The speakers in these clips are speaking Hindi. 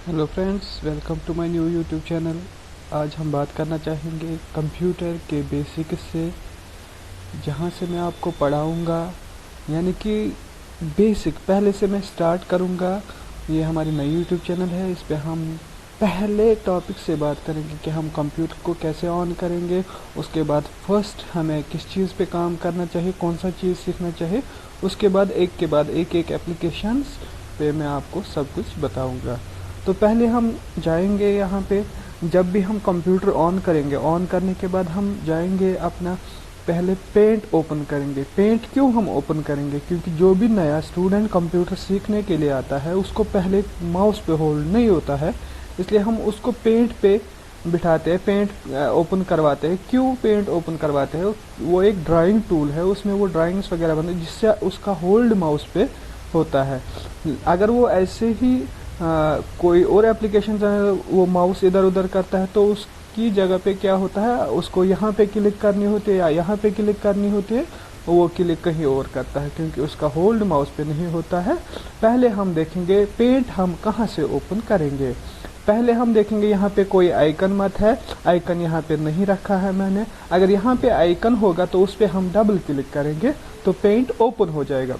Hello friends, welcome to my new YouTube channel. आज हम बात करना चाहेंगे कंप्यूटर के बेसिक्स से, जहां से मैं आपको पढ़ाऊंगा, यानी कि बेसिक पहले से मैं स्टार्ट करूंगा। ये हमारी नई यूट्यूब चैनल है, इस पे हम पहले टॉपिक से बात करेंगे कि हम कंप्यूटर को कैसे ऑन करेंगे। उसके बाद फर्स्ट हमें किस चीज़ पे काम करना चाहिए, कौन सा चीज़ सीखना चाहिए। उसके बाद एक के बाद एक एप्लीकेशंस पे मैं आपको सब कुछ बताऊंगा। तो पहले हम जाएंगे यहाँ पे, जब भी हम कंप्यूटर ऑन करेंगे, ऑन करने के बाद हम जाएंगे अपना पहले पेंट ओपन करेंगे। पेंट क्यों हम ओपन करेंगे? क्योंकि जो भी नया स्टूडेंट कंप्यूटर सीखने के लिए आता है उसको पहले माउस पे होल्ड नहीं होता है, इसलिए हम उसको पेंट पे बिठाते हैं, पेंट ओपन करवाते हैं। क्यों पेंट ओपन करवाते हैं? वो एक ड्राइंग टूल है, उसमें वो ड्राइंग्स वगैरह बनते हैं जिससे उसका होल्ड माउस पे होता है। अगर वो ऐसे ही कोई और एप्लीकेशन वो माउस इधर उधर करता है तो उसकी जगह पे क्या होता है, उसको यहाँ पे क्लिक करनी होती है या यहाँ पे क्लिक करनी होती है, वो क्लिक कहीं और करता है क्योंकि उसका होल्ड माउस पे नहीं होता है। पहले हम देखेंगे पेंट हम कहाँ से ओपन करेंगे। पहले हम देखेंगे यहाँ पे कोई आइकन मत है, आइकन यहाँ पे नहीं रखा है मैंने। अगर यहाँ पे आइकन होगा तो उस पर हम डबल क्लिक करेंगे तो पेंट ओपन हो जाएगा।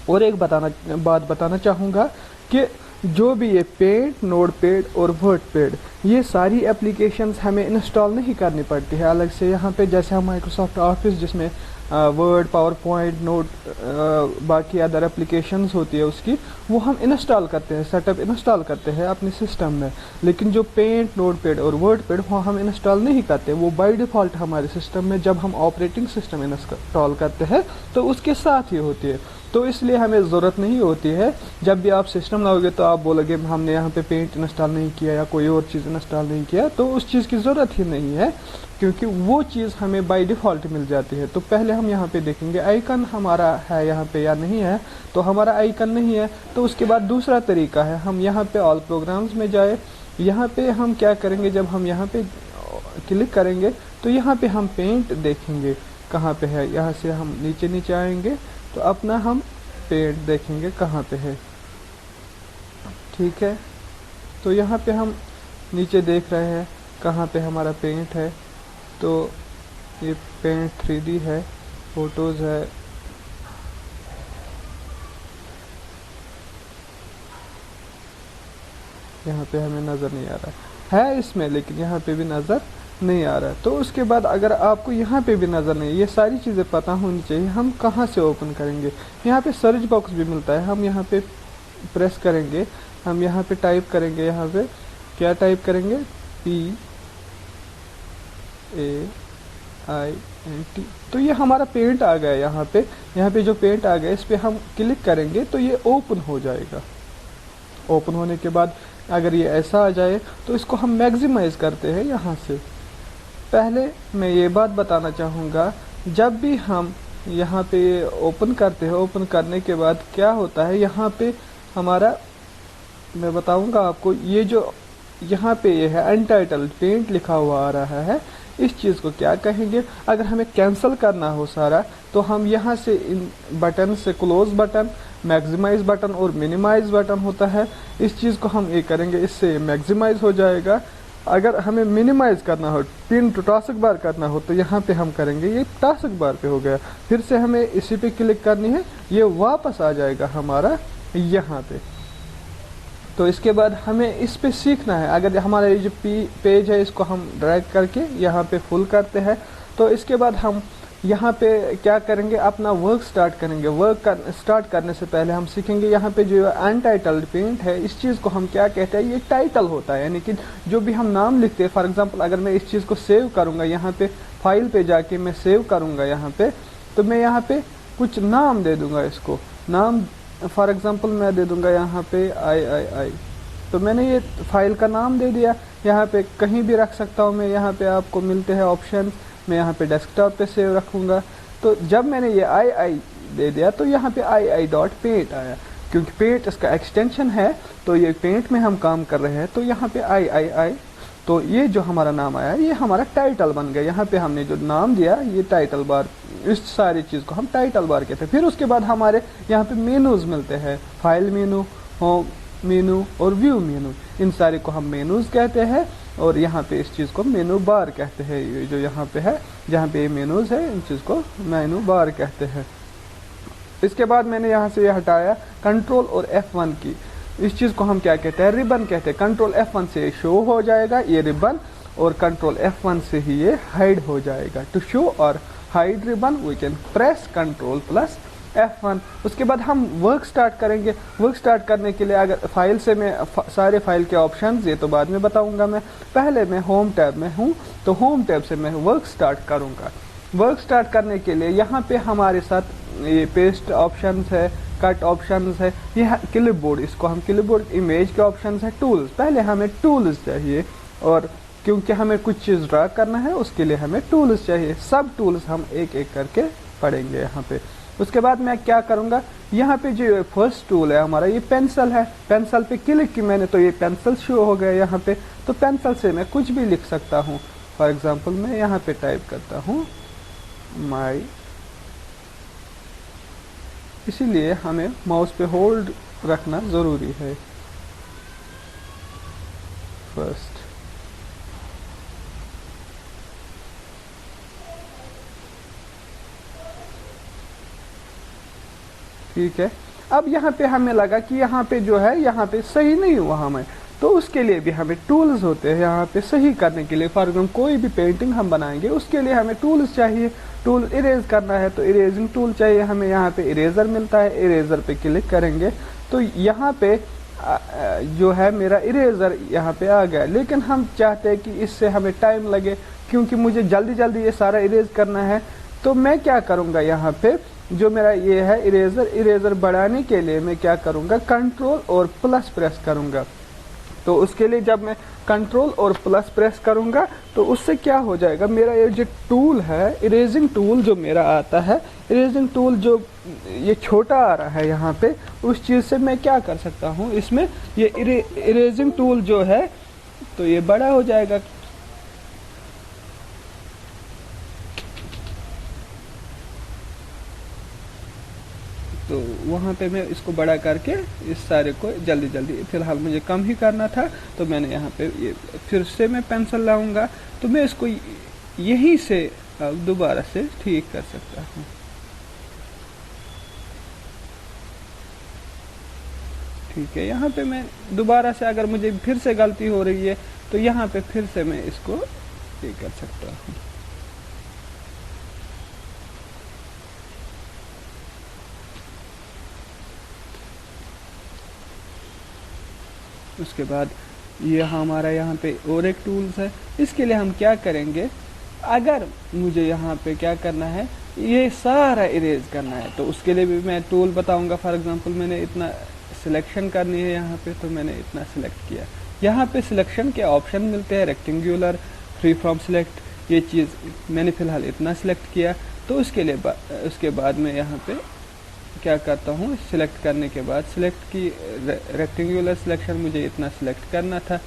और एक बात बताना चाहूँगा कि जो भी ये पेंट, नोटपैड और वर्डपैड, ये सारी एप्लीकेशंस हमें इंस्टॉल नहीं करनी पड़ती है अलग से। यहाँ पे जैसे हम माइक्रोसॉफ्ट ऑफिस जिसमें वर्ड, पावर पॉइंट, नोट, बाकी अदर एप्लीकेशंस होती है उसकी, वो हम इंस्टॉल करते हैं, सेटअप इंस्टॉल करते हैं अपने सिस्टम में। लेकिन जो पेंट, नोटपैड और वर्डपैड वो हम इंस्टॉल नहीं करते, वो बाय डिफ़ॉल्ट हमारे सिस्टम में जब हम ऑपरेटिंग सिस्टम इंस्टॉल करते हैं तो उसके साथ ही होती है। तो इसलिए हमें ज़रूरत नहीं होती है। जब भी आप सिस्टम लाओगे तो आप बोलोगे हमने यहाँ पे पेंट इंस्टॉल नहीं किया या कोई और चीज़ इंस्टॉल नहीं किया, तो उस चीज़ की ज़रूरत ही नहीं है क्योंकि वो चीज़ हमें बाय डिफ़ॉल्ट मिल जाती है। तो पहले हम यहाँ पे देखेंगे आइकन हमारा है यहाँ पे या नहीं है। तो हमारा आइकन नहीं है तो उसके बाद दूसरा तरीका है, हम यहाँ पे ऑल प्रोग्राम्स में जाए। यहाँ पे हम क्या करेंगे, जब हम यहाँ पे क्लिक करेंगे तो यहाँ पे हम पेंट देखेंगे कहाँ पे है। यहाँ से हम नीचे नीचे आएंगे तो अपना हम पेंट देखेंगे कहाँ पे है, ठीक है। तो यहाँ पे हम नीचे देख रहे हैं कहाँ पे हमारा पेंट है। तो ये पेंट 3D है, फोटोज़ है, यहाँ पे हमें नज़र नहीं आ रहा है इसमें, लेकिन यहाँ पे भी नज़र नहीं आ रहा है। तो उसके बाद अगर आपको यहाँ पे भी नज़र नहीं, ये सारी चीज़ें पता होनी चाहिए, हम कहाँ से ओपन करेंगे। यहाँ पे सर्च बॉक्स भी मिलता है, हम यहाँ पे प्रेस करेंगे, हम यहाँ पे टाइप करेंगे, यहाँ पे क्या टाइप करेंगे, PAINT। तो ये हमारा पेंट आ गया यहाँ पे जो पेंट आ गया इस पर हम क्लिक करेंगे तो ये ओपन हो जाएगा। ओपन होने के बाद अगर ये ऐसा आ जाए तो इसको हम मैक्सिमाइज करते हैं यहाँ से। पहले मैं ये बात बताना चाहूँगा, जब भी हम यहाँ पे ओपन करते हैं, ओपन करने के बाद क्या होता है यहाँ पे हमारा, मैं बताऊँगा आपको, ये जो यहाँ पे ये है अनटाइटल्ड पेंट लिखा हुआ आ रहा है, इस चीज़ को क्या कहेंगे। अगर हमें कैंसिल करना हो सारा तो हम यहाँ से इन बटन से क्लोज बटन, मैक्सिमाइज बटन और मिनिमाइज बटन होता है, इस चीज़ को हम ये करेंगे, इससे मैक्सिमाइज हो जाएगा। अगर हमें मिनिमाइज करना हो, पिन टू टास्क बार करना हो, तो यहाँ पे हम करेंगे, ये टास्क बार पे हो गया, फिर से हमें इसी पे क्लिक करनी है, ये वापस आ जाएगा हमारा यहाँ पे। तो इसके बाद हमें इस पे सीखना है। अगर हमारा ये जो पेज है इसको हम ड्रैग करके यहाँ पे फुल करते हैं तो इसके बाद हम यहाँ पे क्या करेंगे, अपना वर्क स्टार्ट करेंगे। स्टार्ट करने से पहले हम सीखेंगे यहाँ पे जो अनटाइटल्ड पेंट है, इस चीज़ को हम क्या कहते हैं, ये टाइटल होता है। यानी कि जो भी हम नाम लिखते हैं, फॉर एग्जांपल अगर मैं इस चीज़ को सेव करूँगा, यहाँ पे फाइल पे जाके मैं सेव करूँगा यहाँ पे, तो मैं यहाँ पे कुछ नाम दे दूँगा इसको। नाम फॉर एग्जांपल मैं दे दूँगा यहाँ पे आई। तो मैंने ये फाइल का नाम दे दिया। यहाँ पे कहीं भी रख सकता हूँ मैं, यहाँ पे आपको मिलते हैं ऑप्शन। मैं यहाँ पे डेस्कटॉप पे सेव रखूँगा। तो जब मैंने ये आई दे दिया तो यहाँ पे आई.पेंट आया, क्योंकि पेंट इसका एक्सटेंशन है, तो ये पेंट में हम काम कर रहे हैं। तो यहाँ पे आई, तो ये जो हमारा नाम आया ये हमारा टाइटल बन गया। यहाँ पे हमने जो नाम दिया ये टाइटल बार, इस सारी चीज़ को हम टाइटल बार कहते हैं। फिर उसके बाद हमारे यहाँ पे मेनूज मिलते हैं, फाइल मेनू, होम मेनू और व्यू मेनू, इन सारे को हम मेनूज कहते हैं। और यहाँ पे इस चीज़ को मेनू बार कहते हैं। ये जो यहाँ पे है, जहाँ पे ये मेनूज है, इन चीज़ को मेनू बार कहते हैं। इसके बाद मैंने यहाँ से ये हटाया कंट्रोल और F1 की। इस चीज़ को हम क्या कहते हैं, रिबन कहते हैं। कंट्रोल F1 से शो हो जाएगा ये रिबन, और कंट्रोल F1 से ही ये हाइड हो जाएगा। टू शो और hide ribbon we can press control plus F1। उसके बाद हम वर्क स्टार्ट करेंगे। वर्क स्टार्ट करने के लिए अगर फाइल से मैं सारे फाइल के ऑप्शंस ये तो बाद में बताऊंगा मैं, पहले मैं होम टैब में हूँ, तो होम टैब से मैं वर्क स्टार्ट करूँगा। वर्क स्टार्ट करने के लिए यहाँ पे हमारे साथ ये पेस्ट ऑप्शंस है, कट ऑप्शंस है, ये क्लिपबोर्ड, इसको हम क्लिपबोर्ड, इमेज के ऑप्शंस है, टूल्स। पहले हमें टूल्स चाहिए, और क्योंकि हमें कुछ चीज़ ड्रा करना है उसके लिए हमें टूल्स चाहिए। सब टूल्स हम एक एक करके पढ़ेंगे यहाँ पे। उसके बाद मैं क्या करूँगा, यहाँ पे जो फर्स्ट टूल है हमारा, ये पेंसिल है। पेंसिल पे क्लिक की मैंने तो ये पेंसिल शो हो गया यहाँ पे। तो पेंसिल से मैं कुछ भी लिख सकता हूँ। फॉर एग्जांपल मैं यहाँ पे टाइप करता हूँ माई, इसीलिए हमें माउस पे होल्ड रखना ज़रूरी है। फर्स्ट, ठीक है। अब यहाँ पे हमें लगा कि यहाँ पे जो है, यहाँ पे सही नहीं हुआ हमें, तो उसके लिए भी हमें टूल्स होते हैं यहाँ पे सही करने के लिए। फॉर एग्जाम्पल कोई भी पेंटिंग हम बनाएंगे उसके लिए हमें टूल्स चाहिए। टूल इरेज करना है तो इरेजिंग टूल चाहिए हमें। यहाँ पे इरेजर मिलता है, इरेजर पे क्लिक करेंगे तो यहाँ पे जो है मेरा इरेजर यहाँ पे आ गया। लेकिन हम चाहते हैं कि इससे हमें टाइम लगे, क्योंकि मुझे जल्दी जल्दी ये सारा इरेज करना है। तो मैं क्या करूँगा, यहाँ पे जो मेरा ये है इरेजर, इरेजर बढ़ाने के लिए मैं क्या करूँगा, कंट्रोल और प्लस प्रेस करूँगा। तो उसके लिए जब मैं कंट्रोल और प्लस प्रेस करूँगा तो उससे क्या हो जाएगा, मेरा ये जो टूल है, इरेजिंग टूल जो मेरा आता है, इरेजिंग टूल जो ये छोटा आ रहा है यहाँ पे, उस चीज़ से मैं क्या कर सकता हूँ, इसमें ये इरेजिंग टूल जो है तो ये बड़ा हो जाएगा। तो वहाँ पे मैं इसको बड़ा करके इस सारे को जल्दी जल्दी, फिलहाल मुझे कम ही करना था तो मैंने यहाँ पे ये फिर से मैं पेंसिल लाऊंगा, तो मैं इसको यहीं से दोबारा से ठीक कर सकता हूँ। ठीक है, यहाँ पे मैं दोबारा से अगर मुझे फिर से गलती हो रही है तो यहाँ पे फिर से मैं इसको ठीक कर सकता हूँ। उसके बाद ये हमारा यहाँ पे और एक टूल्स है। इसके लिए हम क्या करेंगे, अगर मुझे यहाँ पे क्या करना है, ये सारा इरेज करना है तो उसके लिए भी मैं टूल बताऊंगा। फॉर एग्जांपल मैंने इतना सिलेक्शन करनी है यहाँ पे, तो मैंने इतना सिलेक्ट किया। यहाँ पे सिलेक्शन के ऑप्शन मिलते हैं, रेक्टेंगुलर, फ्री फ्रॉम सिलेक्ट, ये चीज़ मैंने फ़िलहाल इतना सिलेक्ट किया। तो उसके बाद मैं यहाँ पे क्या करता हूँ, सिलेक्ट करने के बाद सिलेक्ट की रेक्टेंगुलर सिलेक्शन मुझे इतना सिलेक्ट करना था।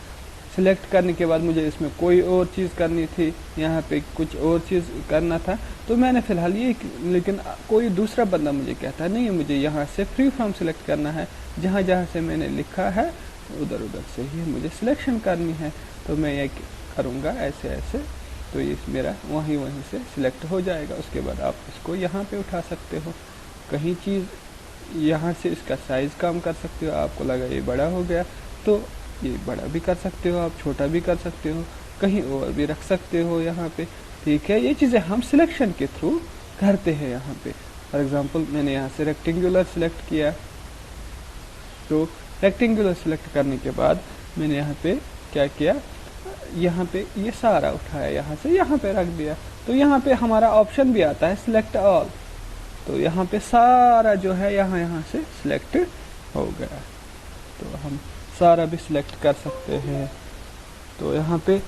सिलेक्ट करने के बाद मुझे इसमें कोई और चीज़ करनी थी, यहाँ पे कुछ और चीज़ करना था, तो मैंने फ़िलहाल ये, लेकिन कोई दूसरा बंदा मुझे कहता नहीं, मुझे यहाँ से फ्री फॉर्म सिलेक्ट करना है, जहाँ जहाँ से मैंने लिखा है उधर उधर से ही मुझे सिलेक्शन करनी है। तो मैं ये करूँगा ऐसे ऐसे, तो ये मेरा वहीं से सिलेक्ट हो जाएगा। उसके बाद आप इसको यहाँ पर उठा सकते हो, कहीं चीज़ यहाँ से इसका साइज़ कम कर सकते हो। आपको लगा ये बड़ा हो गया तो ये बड़ा भी कर सकते हो, आप छोटा भी कर सकते हो, कहीं और भी रख सकते हो यहाँ पे। ठीक है, ये चीज़ें हम सिलेक्शन के थ्रू करते हैं यहाँ पे। फॉर एग्जांपल मैंने यहाँ से रेक्टेंगुलर सिलेक्ट किया, तो रेक्टेंगुलर सिलेक्ट करने के बाद मैंने यहाँ पे क्या किया, यहाँ पे ये सारा उठाया, यहाँ से यहाँ पे रख दिया। तो यहाँ पे हमारा ऑप्शन भी आता है सिलेक्ट ऑल, तो यहाँ पे सारा जो है यहाँ से सिलेक्ट हो गया। तो हम सारा भी सिलेक्ट कर सकते हैं। तो यहाँ पे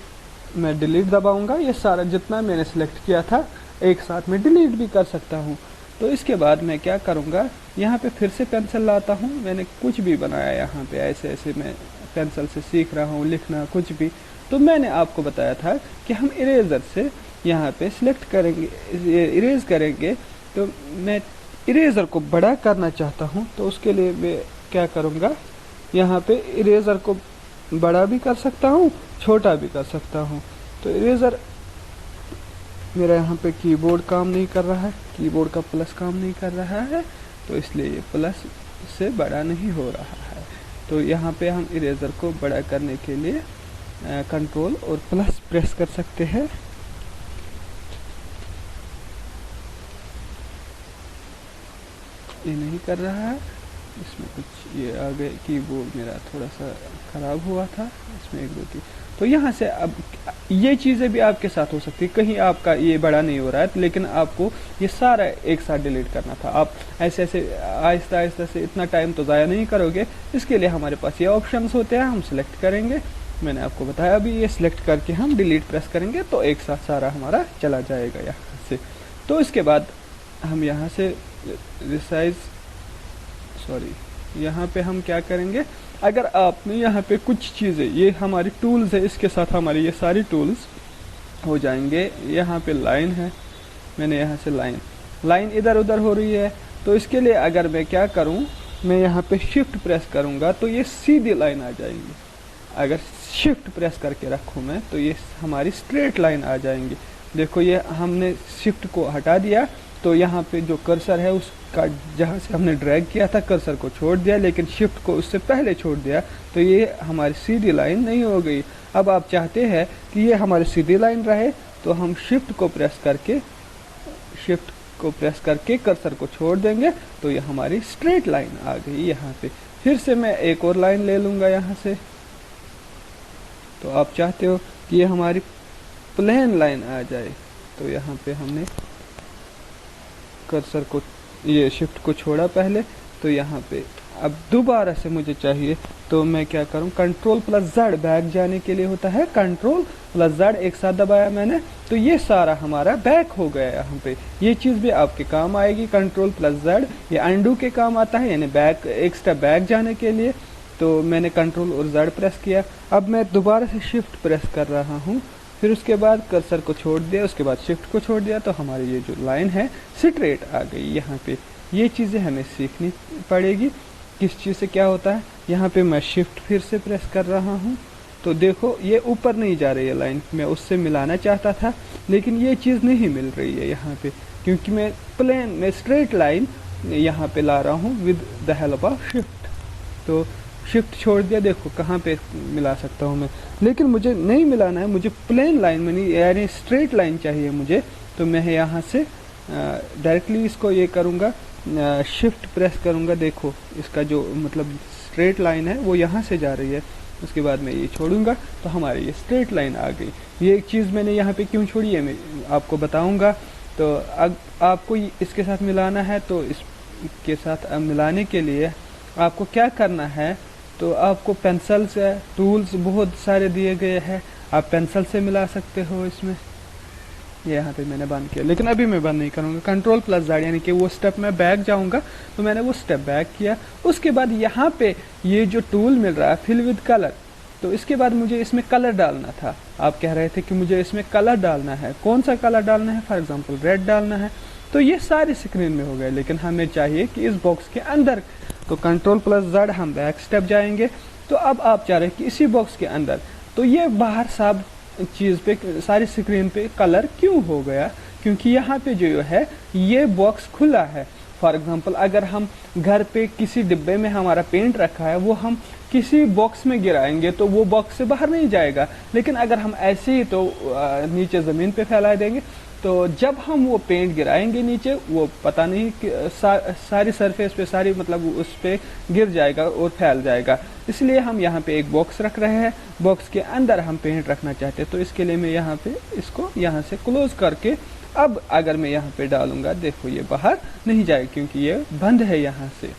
मैं डिलीट दबाऊंगा, ये सारा जितना मैंने सिलेक्ट किया था एक साथ में डिलीट भी कर सकता हूँ। तो इसके बाद मैं क्या करूँगा, यहाँ पे फिर से पेंसिल लाता हूँ। मैंने कुछ भी बनाया यहाँ पे, ऐसे ऐसे मैं पेंसिल से सीख रहा हूँ लिखना कुछ भी। तो मैंने आपको बताया था कि हम इरेजर से यहाँ पे सिलेक्ट करेंगे, इरेज करेंगे। तो मैं इरेजर को बड़ा करना चाहता हूँ, तो उसके लिए मैं क्या करूँगा, यहाँ पे इरेज़र को बड़ा भी कर सकता हूँ, छोटा भी कर सकता हूँ। तो इरेज़र मेरा यहाँ पे कीबोर्ड काम नहीं कर रहा है, कीबोर्ड का प्लस काम नहीं कर रहा है, तो इसलिए ये प्लस से बड़ा नहीं हो रहा है। तो यहाँ पे हम इरेज़र को बड़ा करने के लिए कंट्रोल और प्लस प्रेस कर सकते हैं। ये नहीं कर रहा है, इसमें कुछ ये आगे कीबोर्ड मेरा थोड़ा सा ख़राब हुआ था, इसमें 1 2 3। तो यहाँ से अब ये चीज़ें भी आपके साथ हो सकती है, कहीं आपका ये बड़ा नहीं हो रहा है लेकिन आपको ये सारा एक साथ डिलीट करना था। आप ऐसे ऐसे आहिस्ता आहिस्ता से इतना टाइम तो ज़ाया नहीं करोगे। इसके लिए हमारे पास ये ऑप्शंस होते हैं, हम सिलेक्ट करेंगे। मैंने आपको बताया अभी, ये सिलेक्ट करके हम डिलीट प्रेस करेंगे तो एक साथ सारा हमारा चला जाएगा यहाँ से। तो इसके बाद हम यहाँ से रिसाइज यहाँ पे हम क्या करेंगे, अगर आपने यहाँ पे कुछ चीज़ें, ये हमारी टूल्स है, इसके साथ हमारी ये सारी टूल्स हो जाएंगे। यहाँ पे लाइन है, मैंने यहाँ से लाइन इधर उधर हो रही है, तो इसके लिए अगर मैं क्या करूँ, मैं यहाँ पे शिफ्ट प्रेस करूँगा तो ये सीधी लाइन आ जाएंगी। अगर शिफ्ट प्रेस करके रखूँ मैं तो ये हमारी स्ट्रेट लाइन आ जाएंगी। देखो ये हमने शिफ्ट को हटा दिया तो यहाँ पे जो कर्सर है उसका जहाँ से हमने ड्रैग किया था कर्सर को छोड़ दिया, लेकिन शिफ्ट को उससे पहले छोड़ दिया, तो ये हमारी सीधी लाइन नहीं हो गई। अब आप चाहते हैं कि ये हमारी सीधी लाइन रहे तो हम शिफ्ट को प्रेस करके कर्सर को छोड़ देंगे तो ये हमारी स्ट्रेट लाइन आ गई। यहाँ पे फिर से मैं एक और लाइन ले लूँगा यहाँ से। तो आप चाहते हो कि ये हमारी प्लेन लाइन आ जाए, तो यहाँ पे हमने कर्सर को, ये शिफ्ट को छोड़ा पहले, तो यहाँ पे अब दोबारा से मुझे चाहिए तो मैं क्या करूँ, कंट्रोल प्लस जेड बैक जाने के लिए होता है, कंट्रोल प्लस जेड एक साथ दबाया मैंने तो ये सारा हमारा बैक हो गया। यहाँ पे ये चीज़ भी आपके काम आएगी, कंट्रोल प्लस जेड ये अंडू के काम आता है, यानी बैक एक स्टेप बैक जाने के लिए। तो मैंने कंट्रोल और जेड प्रेस किया, अब मैं दोबारा से शिफ्ट प्रेस कर रहा हूँ, फिर उसके बाद कर्सर को छोड़ दिया, उसके बाद शिफ्ट को छोड़ दिया, तो हमारी ये जो लाइन है स्ट्रेट आ गई। यहाँ पे ये चीज़ें हमें सीखनी पड़ेगी, किस चीज़ से क्या होता है। यहाँ पे मैं शिफ्ट फिर से प्रेस कर रहा हूँ तो देखो ये ऊपर नहीं जा रही है लाइन, मैं उससे मिलाना चाहता था लेकिन ये चीज़ नहीं मिल रही है यहाँ पे, क्योंकि मैं प्लेन में स्ट्रेट लाइन यहाँ पे ला रहा हूँ with the help of shift. तो शिफ्ट छोड़ दिया, देखो कहाँ पे मिला सकता हूँ मैं, लेकिन मुझे नहीं मिलाना है, मुझे प्लेन लाइन में नहीं, यानी स्ट्रेट लाइन चाहिए मुझे। तो मैं यहाँ से डायरेक्टली इसको ये करूँगा, शिफ्ट प्रेस करूँगा, देखो इसका जो मतलब स्ट्रेट लाइन है वो यहाँ से जा रही है। उसके बाद मैं ये छोड़ूंगा तो हमारी ये स्ट्रेट लाइन आ गई। ये एक चीज़ मैंने यहाँ पे क्यों छोड़ी है मैं आपको बताऊँगा। तो आपको इसके साथ मिलाना है, तो इसके साथ मिलाने के लिए आपको क्या करना है, तो आपको पेंसिल से टूल्स बहुत सारे दिए गए हैं, आप पेंसिल से मिला सकते हो इसमें। ये यहाँ पे मैंने बंद किया, लेकिन अभी मैं बंद नहीं करूँगा, कंट्रोल प्लस जेड यानी कि वो स्टेप में बैक जाऊँगा, तो मैंने वो स्टेप बैक किया। उसके बाद यहाँ पे ये जो टूल मिल रहा है फिल विद कलर, तो इसके बाद मुझे इसमें कलर डालना था। आप कह रहे थे कि मुझे इसमें कलर डालना है, कौन सा कलर डालना है, फॉर एग्जाम्पल रेड डालना है। तो ये सारी स्क्रीन में हो गए, लेकिन हमें चाहिए कि इस बॉक्स के अंदर, तो कंट्रोल प्लस जेड हम बैक स्टेप जाएंगे। तो अब आप चाह रहे हैं कि इसी बॉक्स के अंदर, तो ये बाहर सब चीज़ पे सारी स्क्रीन पे कलर क्यों हो गया, क्योंकि यहाँ पे जो है ये बॉक्स खुला है। फॉर एग्जांपल अगर हम घर पे किसी डिब्बे में हमारा पेंट रखा है, वो हम किसी बॉक्स में गिराएंगे तो वो बॉक्स से बाहर नहीं जाएगा, लेकिन अगर हम ऐसे ही तो नीचे ज़मीन पे फैला देंगे, तो जब हम वो पेंट गिराएंगे नीचे, वो पता नहीं कि सारी सरफेस पे, सारी मतलब उस पे गिर जाएगा और फैल जाएगा। इसलिए हम यहाँ पे एक बॉक्स रख रहे हैं, बॉक्स के अंदर हम पेंट रखना चाहते हैं। तो इसके लिए मैं यहाँ पे इसको यहाँ से क्लोज करके, अब अगर मैं यहाँ पे डालूंगा, देखो ये बाहर नहीं जाएगा क्योंकि ये बंद है यहाँ से।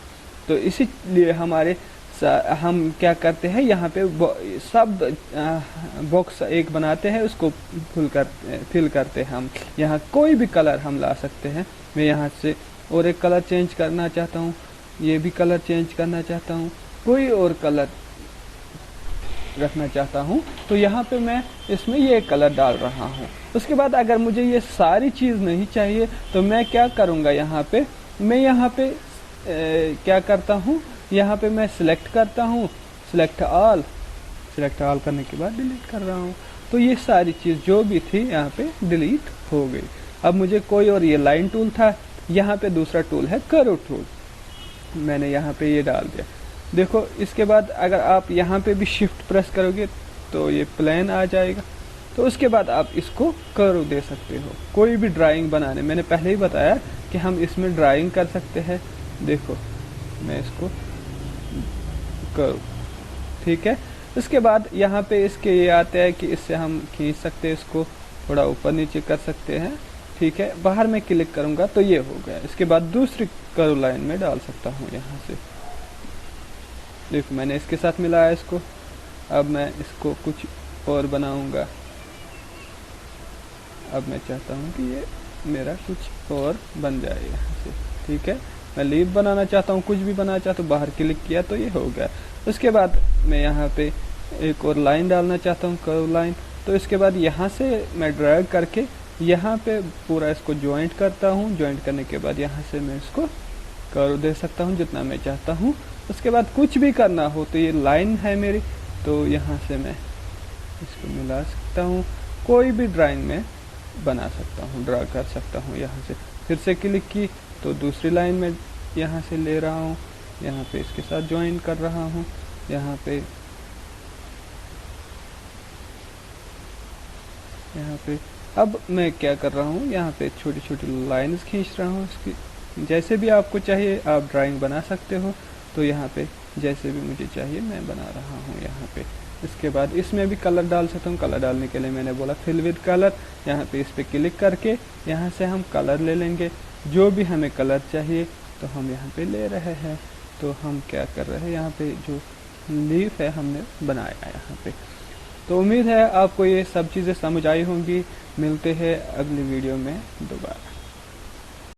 तो इसीलिए हम क्या करते हैं, यहाँ पे सब बॉक्स एक बनाते हैं, उसको फिल करते हैं हम। यहाँ कोई भी कलर हम ला सकते हैं। मैं यहाँ से और एक कलर चेंज करना चाहता हूँ, ये भी कलर चेंज करना चाहता हूँ, कोई और कलर रखना चाहता हूँ, तो यहाँ पे मैं इसमें ये कलर डाल रहा हूँ। उसके बाद अगर मुझे ये सारी चीज़ नहीं चाहिए तो मैं क्या करूँगा, यहाँ पे मैं यहाँ पे क्या करता हूँ, यहाँ पे मैं सिलेक्ट करता हूँ, सिलेक्ट ऑल करने के बाद डिलीट कर रहा हूँ। तो ये सारी चीज़ जो भी थी यहाँ पे डिलीट हो गई। अब मुझे कोई और, ये लाइन टूल था, यहाँ पे दूसरा टूल है कर्व टूल, मैंने यहाँ पे ये डाल दिया। देखो इसके बाद अगर आप यहाँ पे भी शिफ्ट प्रेस करोगे तो ये प्लेन आ जाएगा। तो उसके बाद आप इसको कर्व दे सकते हो कोई भी ड्राइंग बनाने। मैंने पहले ही बताया कि हम इसमें ड्राइंग कर सकते हैं। देखो मैं इसको कर्व, ठीक है। उसके बाद यहाँ पे इसके ये आते हैं कि इससे हम खींच सकते हैं, इसको थोड़ा ऊपर नीचे कर सकते हैं, ठीक है। बाहर में क्लिक करूँगा तो ये हो गया। इसके बाद दूसरी कर्व लाइन में डाल सकता हूँ यहाँ से। देखो मैंने इसके साथ मिलाया इसको। अब मैं इसको कुछ और बनाऊंगा। अब मैं चाहता हूँ कि ये मेरा कुछ और बन जाए यहाँ से, ठीक है। मैं लीफ बनाना चाहता हूँ, कुछ भी बनाना चाहता हूँ, बाहर क्लिक किया तो ये हो गया। उसके बाद मैं यहाँ पे एक और लाइन डालना चाहता हूँ, कर्व लाइन। तो इसके बाद यहाँ से मैं ड्रैग करके यहाँ पे पूरा इसको ज्वाइंट करता हूँ। ज्वाइंट करने के बाद यहाँ से मैं इसको कर्व दे सकता हूँ जितना मैं चाहता हूँ। उसके बाद कुछ भी करना हो तो ये लाइन है मेरी, तो यहाँ से मैं इसको मिला सकता हूँ, कोई भी ड्राइंग में बना सकता हूँ, ड्रा कर सकता हूँ। यहाँ से फिर से क्लिक की तो दूसरी लाइन में यहाँ से ले रहा हूँ, यहाँ पे इसके साथ ज्वाइन कर रहा हूँ। यहाँ पे अब मैं क्या कर रहा हूँ, यहाँ पे छोटी छोटी लाइंस खींच रहा हूँ। इसकी जैसे भी आपको चाहिए आप ड्राइंग बना सकते हो। तो यहाँ पे जैसे भी मुझे चाहिए मैं बना रहा हूँ यहाँ पे। इसके बाद इसमें भी कलर डाल सकता हूँ। कलर डालने के लिए मैंने बोला फिल विद कलर। यहाँ पे इस पर क्लिक करके यहाँ से हम कलर ले लेंगे, जो भी हमें कलर चाहिए तो हम यहाँ पे ले रहे हैं। तो हम क्या कर रहे हैं, यहाँ पे जो लीफ है हमने बनाया यहाँ पे। तो उम्मीद है आपको ये सब चीज़ें समझ आई होंगी। मिलते हैं अगली वीडियो में दोबारा।